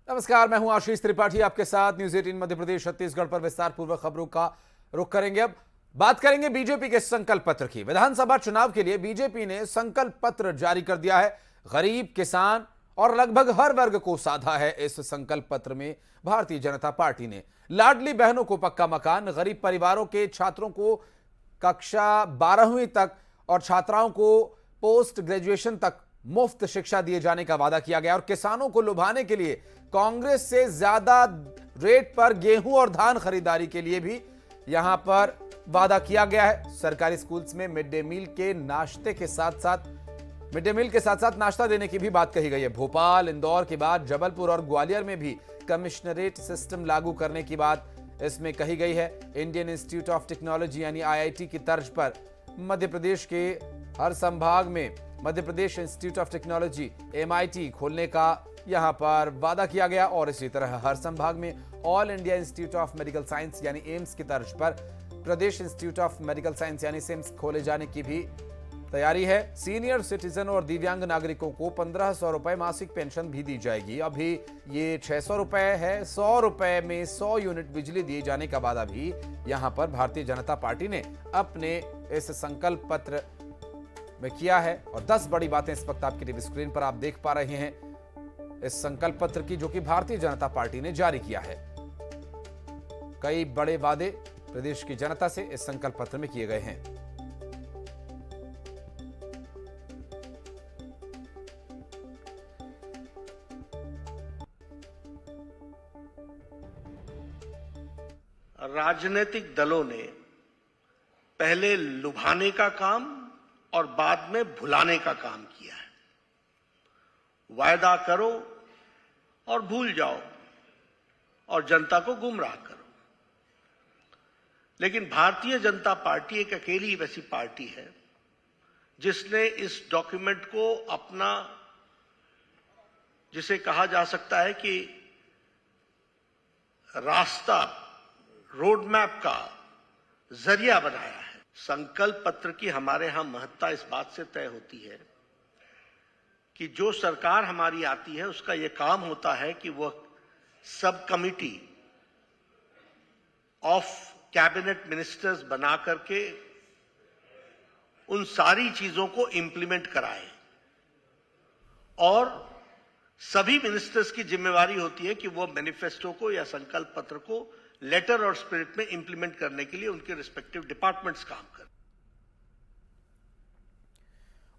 नमस्कार, मैं हूं आशीष त्रिपाठी आपके साथ। न्यूज 18 मध्य प्रदेश छत्तीसगढ़ पर विस्तार पूर्वक खबरों का रुख करेंगे। अब बात करेंगे बीजेपी के संकल्प पत्र की। विधानसभा चुनाव के लिए बीजेपी ने संकल्प पत्र जारी कर दिया है। गरीब, किसान और लगभग हर वर्ग को साधा है। इस संकल्प पत्र में भारतीय जनता पार्टी ने लाडली बहनों को पक्का मकान, गरीब परिवारों के छात्रों को कक्षा 12वीं तक और छात्राओं को पोस्ट ग्रेजुएशन तक मुफ्त शिक्षा दिए जाने का वादा किया गया और किसानों को लुभाने के लिए कांग्रेस से ज्यादा रेट पर गेहूं और धान खरीदारी के लिए भी यहां पर वादा किया गया है। सरकारी स्कूल्स में मिड डे मील के साथ साथ नाश्ता देने की भी बात कही गई है। भोपाल, इंदौर के बाद जबलपुर और ग्वालियर में भी कमिश्नरेट सिस्टम लागू करने की बात इसमें कही गई है। इंडियन इंस्टीट्यूट ऑफ टेक्नोलॉजी यानी IIT की तर्ज पर मध्य प्रदेश के हर संभाग में Madhya Pradesh institute of technology MIT खोलने का यहां पर वादा किया गया और इसी तरह हर संभाग में all India institute of medical science यानी एम्स की तर्ज पर प्रदेश इंस्टीट्यूट ऑफ मेडिकल साइंस यानी सिम्स खोले जाने की भी तैयारी है। सीनियर सिटीजन और दिव्यांग नागरिकों को 1500 रुपए मासिक पेंशन भी दी जाएगी। अभी ये 600 रुपए है। 100 रुपए में 100 यूनिट बिजली दिए जाने का वादा भी यहां पर भारतीय जनता पार्टी ने अपने इस संकल्प पत्र में किया है। और 10 बड़ी बातें इस वक्त आपकी टीवी स्क्रीन पर आप देख पा रहे हैं इस संकल्प पत्र की, जो कि भारतीय जनता पार्टी ने जारी किया है। कई बड़े वादे प्रदेश की जनता से इस संकल्प पत्र में किए गए हैं। राजनीतिक दलों ने पहले लुभाने का काम और बाद में भुलाने का काम किया है। वायदा करो और भूल जाओ और जनता को गुमराह करो। लेकिन भारतीय जनता पार्टी एक अकेली वैसी पार्टी है जिसने इस डॉक्यूमेंट को अपना, जिसे कहा जा सकता है कि रास्ता, रोड मैप का जरिया बनाया है। संकल्प पत्र की हमारे यहां महत्ता इस बात से तय होती है कि जो सरकार हमारी आती है उसका यह काम होता है कि वह सब कमिटी ऑफ कैबिनेट मिनिस्टर्स बना करके उन सारी चीजों को इंप्लीमेंट कराए और सभी मिनिस्टर्स की जिम्मेवारी होती है कि वो मैनिफेस्टो को या संकल्प पत्र को लेटर और स्पिरिट में इंप्लीमेंट करने के लिए उनके रिस्पेक्टिव डिपार्टमेंट्स काम करें।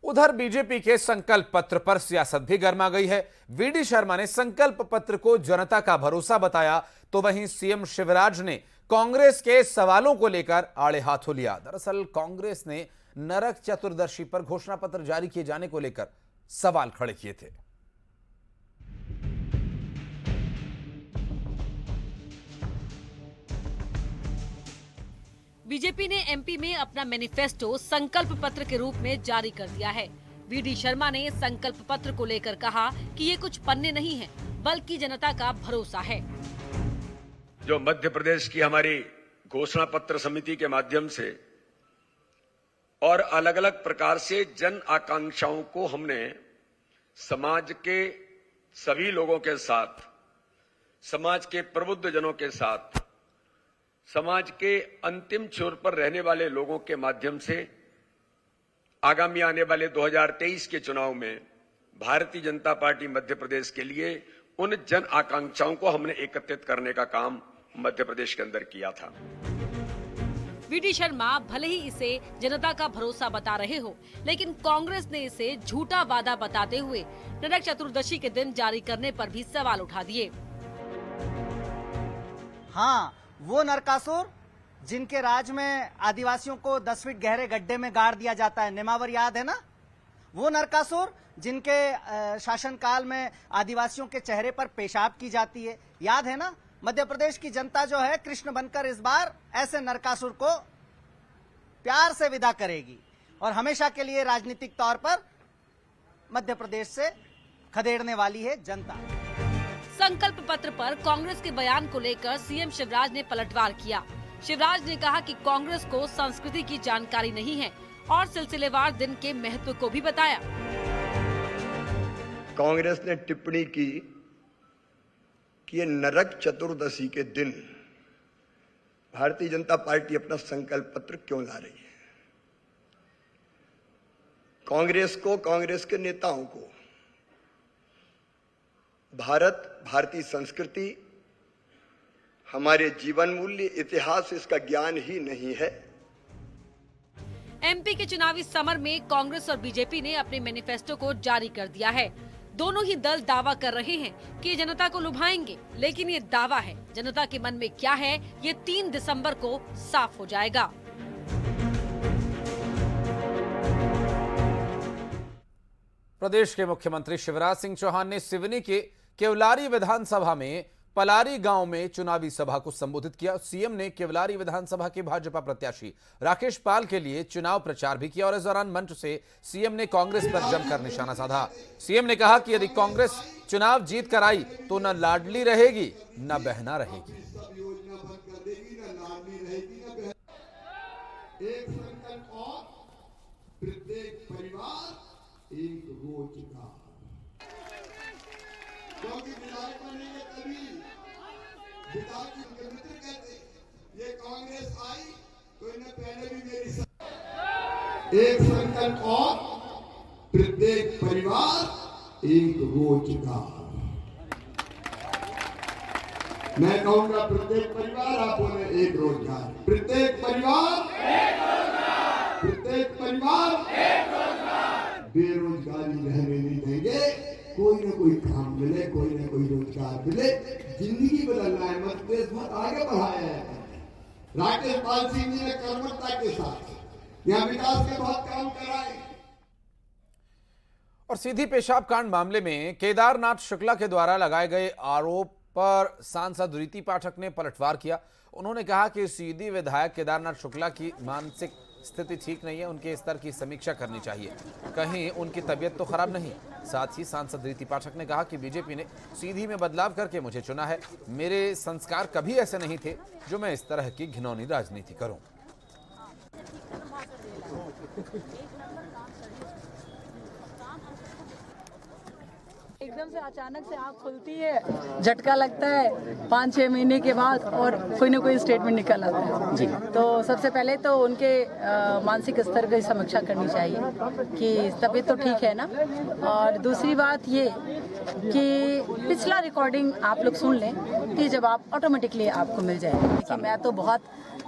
उधर बीजेपी के संकल्प पत्र पर सियासत भी गर्मा गई है। VD शर्मा ने संकल्प पत्र को जनता का भरोसा बताया, तो वहीं CM शिवराज ने कांग्रेस के सवालों को लेकर आड़े हाथों लिया। दरअसल कांग्रेस ने नरक चतुर्दशी पर घोषणा पत्र जारी किए जाने को लेकर सवाल खड़े किए थे। बीजेपी ने MP में अपना मैनिफेस्टो संकल्प पत्र के रूप में जारी कर दिया है। VD शर्मा ने संकल्प पत्र को लेकर कहा कि ये कुछ पन्ने नहीं है, बल्कि जनता का भरोसा है। जो मध्य प्रदेश की हमारी घोषणा पत्र समिति के माध्यम से और अलग अलग प्रकार से जन आकांक्षाओं को हमने समाज के सभी लोगों के साथ, समाज के प्रबुद्ध जनों के साथ, समाज के अंतिम छोर पर रहने वाले लोगों के माध्यम से आगामी आने वाले 2023 के चुनाव में भारतीय जनता पार्टी मध्य प्रदेश के लिए उन जन आकांक्षाओं को हमने एकत्रित करने का काम मध्य प्रदेश के अंदर किया था। VD शर्मा भले ही इसे जनता का भरोसा बता रहे हो, लेकिन कांग्रेस ने इसे झूठा वादा बताते हुए नरक चतुर्दशी के दिन जारी करने पर भी सवाल उठा दिए। हाँ, वो नरकासुर जिनके राज में आदिवासियों को 10 फीट गहरे गड्ढे में गाड़ दिया जाता है, नेमावर याद है ना? वो नरकासुर जिनके शासनकाल में आदिवासियों के चेहरे पर पेशाब की जाती है, याद है ना? मध्य प्रदेश की जनता जो है कृष्ण बनकर इस बार ऐसे नरकासुर को प्यार से विदा करेगी और हमेशा के लिए राजनीतिक तौर पर मध्य प्रदेश से खदेड़ने वाली है जनता। संकल्प पत्र पर कांग्रेस के बयान को लेकर CM शिवराज ने पलटवार किया। शिवराज ने कहा कि कांग्रेस को संस्कृति की जानकारी नहीं है और सिलसिलेवार दिन के महत्व को भी बताया। कांग्रेस ने टिप्पणी की कि ये नरक चतुर्दशी के दिन भारतीय जनता पार्टी अपना संकल्प पत्र क्यों ला रही है। कांग्रेस को, कांग्रेस के नेताओं को भारत, भारतीय संस्कृति, हमारे जीवन मूल्य, इतिहास, इसका ज्ञान ही नहीं है। एमपी के चुनावी समर में कांग्रेस और बीजेपी ने अपने मैनिफेस्टो को जारी कर दिया है। दोनों ही दल दावा कर रहे हैं कि जनता को लुभाएंगे, लेकिन ये दावा है, जनता के मन में क्या है ये 3 दिसंबर को साफ हो जाएगा। प्रदेश के मुख्यमंत्री शिवराज सिंह चौहान ने सिवनी के केवलारी विधानसभा में पलारी गांव में चुनावी सभा को संबोधित किया। सीएम ने केवलारी विधानसभा के भाजपा प्रत्याशी राकेश पाल के लिए चुनाव प्रचार भी किया और इस दौरान मंच से सीएम ने कांग्रेस पर जमकर निशाना साधा। सीएम ने कहा कि यदि कांग्रेस चुनाव जीत कर आई तो न लाडली रहेगी न बहना रहेगी। एक संकल्प और प्रत्येक परिवार एक रोजगार, क्योंकि विधायक बनेंगे तभी विधायक के मित्र कहते ये कांग्रेस आई तो इन्हें पहले भी मेरी एक संकल्प और प्रत्येक परिवार एक रोजगार। मैं कहूंगा प्रत्येक परिवार, आप बोले एक रोजगार, प्रत्येक परिवार एक रोजगार, प्रत्येक परिवार एक रोजगार। बेरोजगारी रहने नहीं देंगे, कोई ना कोई काम मिले, कोई ना कोई रोजगार मिले, जिंदगी बदलना है। मध्य प्रदेश बहुत आगे बढ़ाया है राकेश पाल सिंह जी ने कर्मठता के साथ यहाँ विकास के बहुत काम कराए। और सीधी पेशाब कांड मामले में केदारनाथ शुक्ला के द्वारा लगाए गए आरोप पर सांसद रीति पाठक ने पलटवार किया। उन्होंने कहा कि सीधी विधायक केदारनाथ शुक्ला की मानसिक स्थिति ठीक नहीं है, उनके स्तर की समीक्षा करनी चाहिए, कहीं उनकी तबीयत तो खराब नहीं। साथ ही सांसद रीति पाठक ने कहा कि बीजेपी ने सीधी में बदलाव करके मुझे चुना है, मेरे संस्कार कभी ऐसे नहीं थे जो मैं इस तरह की घिनौनी राजनीति करूं। एकदम से अचानक से आँख खुलती है, झटका लगता है 5-6 महीने के बाद और कोई ना कोई स्टेटमेंट निकल आता है जी। तो सबसे पहले तो उनके मानसिक स्तर की समीक्षा करनी चाहिए कि तबीयत तो ठीक है ना। और दूसरी बात ये कि पिछला रिकॉर्डिंग आप लोग सुन लें कि जब आप ऑटोमेटिकली आपको मिल जाएगा कि मैं तो बहुत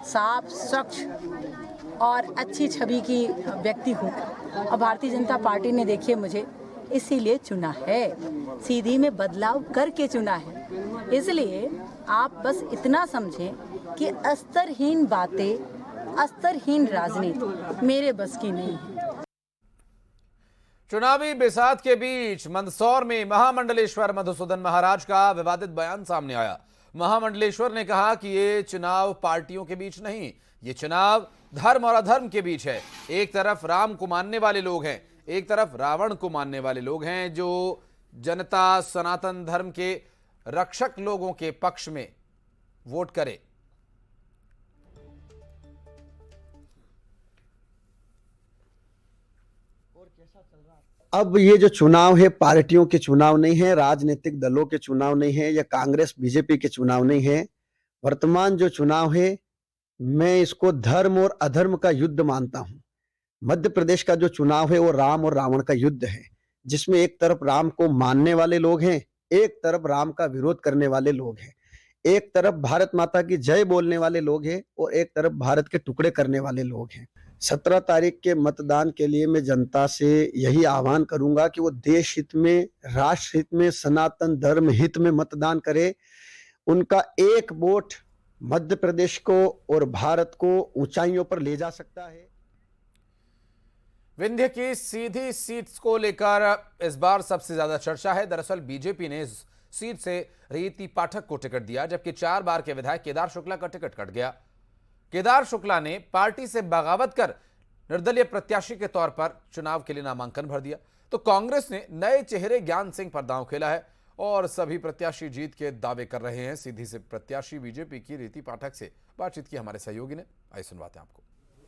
साफ, स्वच्छ और अच्छी छवि की व्यक्ति हूँ और भारतीय जनता पार्टी ने देखिए मुझे इसीलिए चुना है, सीधी में बदलाव करके चुना है। इसलिए आप बस इतना समझें कि अस्तरहीन बातें, अस्तरहीन राजनीति मेरे बस की नहीं है। चुनावी बिसात के बीच मंदसौर में महामंडलेश्वर मधुसूदन महाराज का विवादित बयान सामने आया। महामंडलेश्वर ने कहा कि ये चुनाव पार्टियों के बीच नहीं, ये चुनाव धर्म और अधर्म के बीच है। एक तरफ राम को मानने वाले लोग हैं, एक तरफ रावण को मानने वाले लोग हैं। जो जनता सनातन धर्म के रक्षक लोगों के पक्ष में वोट करे। अब ये जो चुनाव है पार्टियों के चुनाव नहीं है, राजनीतिक दलों के चुनाव नहीं है, या कांग्रेस बीजेपी के चुनाव नहीं है। वर्तमान जो चुनाव है मैं इसको धर्म और अधर्म का युद्ध मानता हूं। मध्य प्रदेश का जो चुनाव है वो राम और रावण का युद्ध है, जिसमें एक तरफ राम को मानने वाले लोग हैं, एक तरफ राम का विरोध करने वाले लोग हैं, एक तरफ भारत माता की जय बोलने वाले लोग हैं और एक तरफ भारत के टुकड़े करने वाले लोग हैं। 17 तारीख के मतदान के लिए मैं जनता से यही आह्वान करूंगा कि वो देश हित में, राष्ट्र हित में, सनातन धर्म हित में मतदान करे। उनका एक वोट मध्य प्रदेश को और भारत को ऊंचाइयों पर ले जा सकता है। विंध्य की सीधी सीट को लेकर इस बार सबसे ज्यादा चर्चा है। दरअसल बीजेपी ने इस सीट से रीति पाठक को टिकट दिया, जबकि 4 बार के विधायक केदार शुक्ला का टिकट कट गया। केदार शुक्ला ने पार्टी से बगावत कर निर्दलीय प्रत्याशी के तौर पर चुनाव के लिए नामांकन भर दिया। तो कांग्रेस ने नए चेहरे ज्ञान सिंह पर दांव खेला है और सभी प्रत्याशी जीत के दावे कर रहे हैं। सीधी से प्रत्याशी बीजेपी की रीति पाठक से बातचीत की हमारे सहयोगी ने, आइए सुनवाते हैं आपको।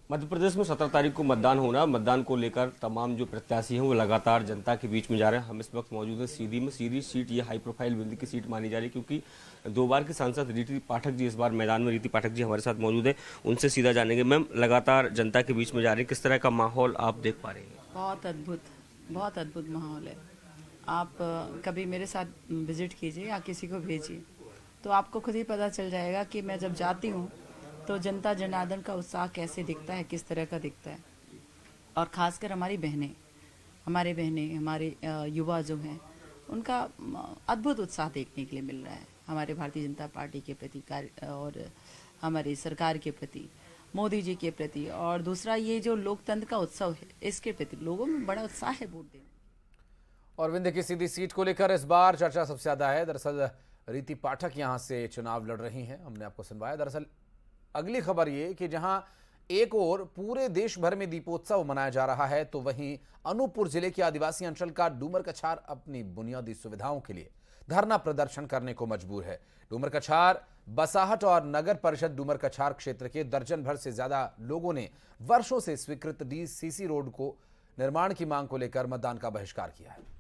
मध्य प्रदेश में 17 तारीख को मतदान होना, मतदान को लेकर तमाम जो प्रत्याशी हैं वो लगातार जनता के बीच में जा रहे हैं। हम इस वक्त मौजूद हैं सीधी में। सीधी सीट ये हाई प्रोफाइल बुंदी की सीट मानी जा रही है, क्योंकि 2 बार की सांसद रीति पाठक जी इस बार मैदान में, रीति पाठक जी हमारे साथ मौजूद है, उनसे सीधा जानेंगे। मैम, लगातार जनता के बीच में जा रही है, किस तरह का माहौल आप देख पा रहे हैं? बहुत अद्भुत माहौल है। आप कभी मेरे साथ विजिट कीजिए या किसी को भेजिए तो आपको खुद ही पता चल जाएगा कि मैं जब जाती हूँ तो जनता जनार्दन का उत्साह कैसे दिखता है, किस तरह का दिखता है। और ख़ासकर हमारी बहनें, हमारे युवा जो हैं, उनका अद्भुत उत्साह देखने के लिए मिल रहा है हमारे भारतीय जनता पार्टी के प्रति और हमारी सरकार के प्रति, मोदी जी के प्रति। और दूसरा, ये जो लोकतंत्र का उत्सव है, इसके प्रति लोगों में बड़ा उत्साह है वोट देने। और विंध्य की सीधी सीट को लेकर इस बार चर्चा सबसे ज्यादा है। दरअसल रीति पाठक यहां से चुनाव लड़ रही हैं, हमने आपको सुनवाया। दरअसल अगली खबर ये कि जहां एक ओर पूरे देश भर में दीपोत्सव मनाया जा रहा है, तो वहीं अनूपपुर जिले के आदिवासी अंचल का डूमर कछार अपनी बुनियादी सुविधाओं के लिए धरना प्रदर्शन करने को मजबूर है। डूमर कछार, बसाहट और नगर परिषद डूमर कछार क्षेत्र के दर्जन भर से ज्यादा लोगों ने वर्षों से स्वीकृत डीसीसी रोड को निर्माण की मांग को लेकर मतदान का बहिष्कार किया है।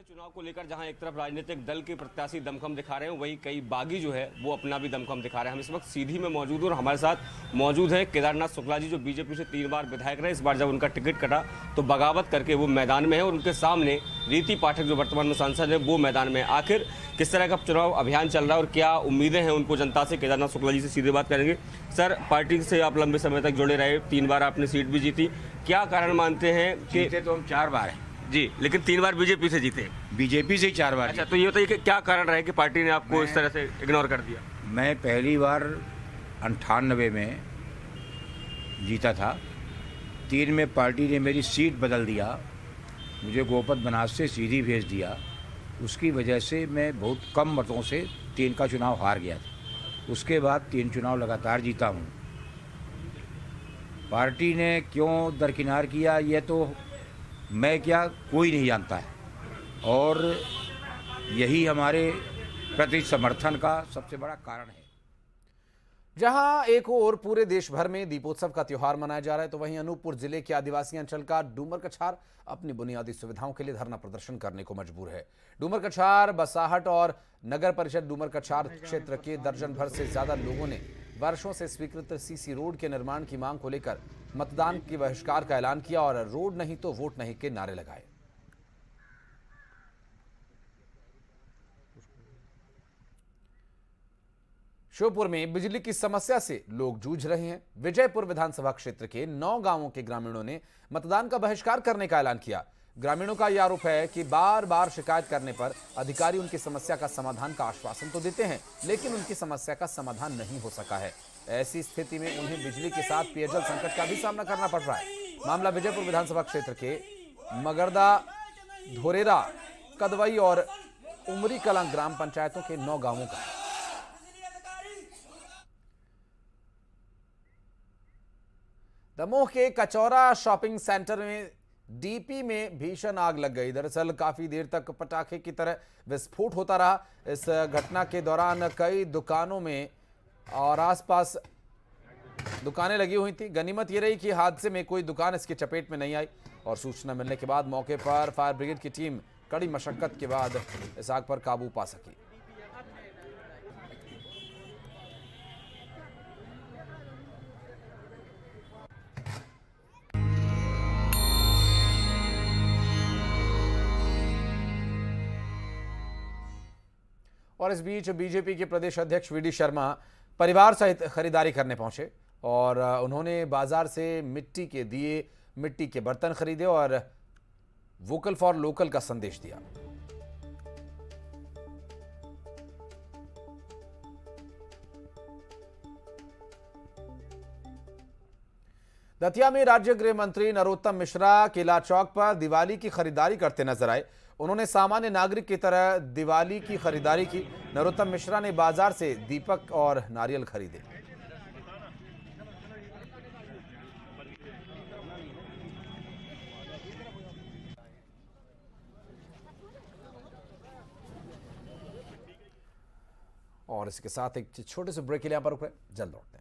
चुनाव को लेकर जहां एक तरफ राजनीतिक दल के प्रत्याशी दमखम दिखा रहे हैं, वहीं कई बागी जो है वो अपना भी दमखम दिखा रहे हैं। हम इस वक्त सीधी में मौजूद हैं और हमारे साथ मौजूद है केदारनाथ शुक्ला जी, जो बीजेपी से 3 बार विधायक रहे। इस बार जब उनका टिकट कटा तो बगावत करके वो मैदान में है और उनके सामने रीति पाठक जो वर्तमान में सांसद है वो मैदान में। आखिर किस तरह का चुनाव अभियान चल रहा है और क्या उम्मीदें हैं उनको जनता से? केदारनाथ शुक्ला जी से सीधे बात करेंगे। सर, पार्टी से आप लंबे समय तक जुड़े रहे, 3 बार आपने सीट भी जीती, क्या कारण मानते हैं कि? जीते तो हम 4 बार हैं जी, लेकिन 3 बार बीजेपी से जीते। बीजेपी से ही 4 बार। अच्छा, तो ये बताइए कि क्या कारण रहे कि पार्टी ने आपको इस तरह से इग्नोर कर दिया? मैं पहली बार 98 में जीता था। 3 में पार्टी ने मेरी सीट बदल दिया, मुझे गोपत बनास से सीधी भेज दिया। उसकी वजह से मैं बहुत कम मतों से 3 का चुनाव हार गया था। उसके बाद 3 चुनाव लगातार जीता हूँ। पार्टी ने क्यों दरकिनार किया ये तो मैं क्या, कोई नहीं जानता है। और यही हमारे प्रति समर्थन का सबसे बड़ा कारण है। जहां एक ओर पूरे देश भर में दीपोत्सव का त्योहार मनाया जा रहा है, तो वहीं अनूपपुर जिले के आदिवासी अंचल का डूमर कछार अपनी बुनियादी सुविधाओं के लिए धरना प्रदर्शन करने को मजबूर है। डूमर कछार, बसाहट और नगर परिषद डूमर कछार क्षेत्र के दर्जन भर से ज्यादा लोगों ने वर्षों से स्वीकृत सीसी रोड के निर्माण की मांग को लेकर मतदान के बहिष्कार का ऐलान किया और रोड नहीं तो वोट नहीं के नारे लगाए। श्योपुर में बिजली की समस्या से लोग जूझ रहे हैं। विजयपुर विधानसभा क्षेत्र के 9 गांवों के ग्रामीणों ने मतदान का बहिष्कार करने का ऐलान किया। ग्रामीणों का यह आरोप है कि बार बार शिकायत करने पर अधिकारी उनकी समस्या का समाधान का आश्वासन तो देते हैं, लेकिन उनकी समस्या का समाधान नहीं हो सका है। ऐसी स्थिति में उन्हें बिजली के साथ पेयजल संकट का भी सामना करना पड़ रहा है। मामला विजयपुर विधानसभा क्षेत्र के मगरदा, धोरेरा, कदवई और उमरी कलां ग्राम पंचायतों के 9 गांवों का है। दमोह के कचौरा शॉपिंग सेंटर में डीपी में भीषण आग लग गई। दरअसल काफी देर तक पटाखे की तरह विस्फोट होता रहा। इस घटना के दौरान कई दुकानों में और आसपास दुकानें लगी हुई थी। गनीमत ये रही कि हादसे में कोई दुकान इसकी चपेट में नहीं आई और सूचना मिलने के बाद मौके पर फायर ब्रिगेड की टीम कड़ी मशक्कत के बाद इस आग पर काबू पा सकी। और इस बीच बीजेपी के प्रदेश अध्यक्ष वीडी शर्मा परिवार सहित खरीदारी करने पहुंचे और उन्होंने बाजार से मिट्टी के दिए, मिट्टी के बर्तन खरीदे और वोकल फॉर लोकल का संदेश दिया। दतिया में राज्य गृह मंत्री नरोत्तम मिश्रा किला चौक पर दिवाली की खरीदारी करते नजर आए। उन्होंने सामान्य नागरिक की तरह दिवाली की खरीदारी की। नरोत्तम मिश्रा ने बाजार से दीपक और नारियल खरीदे। और इसके साथ एक छोटे से ब्रेक के लिए यहां पर रुक रहे, जल्द लौटते हैं।